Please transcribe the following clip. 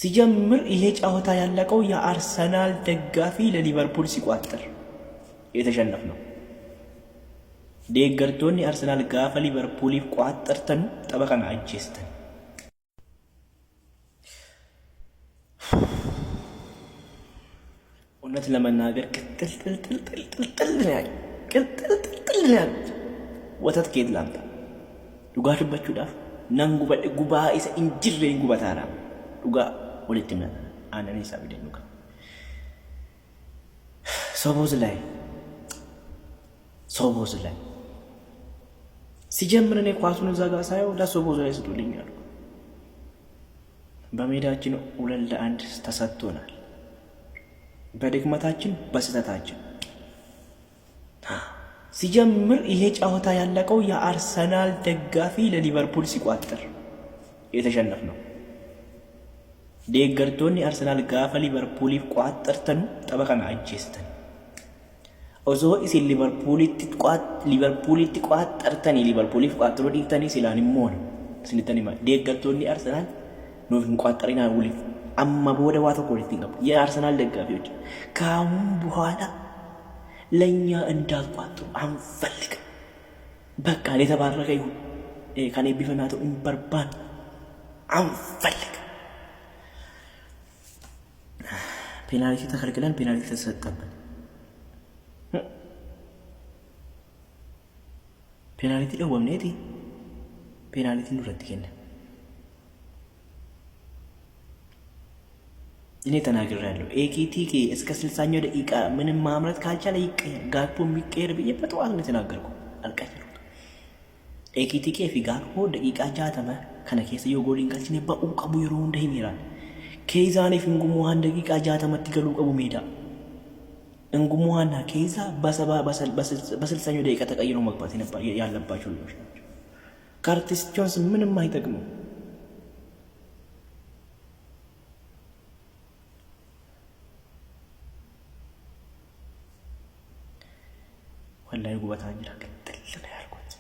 ሲጀምር ይሄ ጨዋታ ያለቀው የአርሰናል ደጋፊ ለሊቨርፑል ሲቋጥር የተሸነፍ ነው። ደገርቶኒ አርሰናል ጋፈ ሊቨርፑል ይቋጥርተን ጠበቀና አጀስተን እውነት ለመናገር ቅጥል ነው ወተት ከየት ላምጣ? ዱጋሽባችሁ ዳፍ ነንጉ በጉባ ኢሰ እንጅሬ ጉባታራ ዱጋ ወለትም አነኔ ሳቢደ ዱጋ ሶቦዝ ላይ ሲጀምር እኔ ኳሱን እዛ ጋር ሳየው ለሶቦዝ ላይ ስጡልኛል። በሜዳችን 2-1 ተሰጥቶናል። በድክመታችን በስተታችን ሲጀምር ይሄ ጨዋታ ያለቀው የአርሰናል ደጋፊ ለሊቨርፑል ሲቋጥር የተሸነፍ ነው። ደገርቶኒ አርሰናል ጋፈ ሊቨርፑል ይቋጥርተን ጠበቀና አጀስተን ኦዞ ኢሲ ሊቨርፑል ይቋጥርተን ሊቨርፑል ይቋጥሩ ዲክተኒ ሲላኒ ሞን ስንተኒ ማ ደገርቶኒ አርሰናል ነው እንቋጥሪና ውል አማ በወደ ዋታ ኮሪቲ ነው የአርሰናል ደጋፊዎች ካሁን በኋላ ለኛ እንዳልቋጥሩ አንፈልግ። በቃ ለተባረከ ይሁን ከኔ ቢፈናተው እንበርባን አንፈልግ። ፔናልቲ ተከልክለን ፔናልቲ ተሰጠብን። ፔናልቲ ነው ወምኔቲ ፔናልቲ ነው ረድከነ እኔ ተናግሬያለሁ። ኤኪቲኬ እስከ 60ኛው ደቂቃ ምንም ማምረት ካልቻለ ይቀየር ጋፖ የሚቀየር ብዬ በጠዋት ነው ተናገርኩ። አልቀየሩት ኤኪቲኬ ፊጋፖ ደቂቃ ጃተመ ከነከሰ የጎሊን ካልችኔ ባኡ ቀቡ ይሩ እንደሂሚራል ከይዛኔ ፍንጉሙሃን ደቂቃ ጃተመ ትገሉ ቀቡ ሜዳ እንጉሙሃና ከይዛ በ60ኛው ደቂቃ ተቀይሮ መግባት ያለባቸው ልጆች ናቸው። ካርቲስ ጆንስ ምንም አይጠቅሙ። ወላሂ ጉበታ እንጀራ ቅጥል ነው ያልኩት።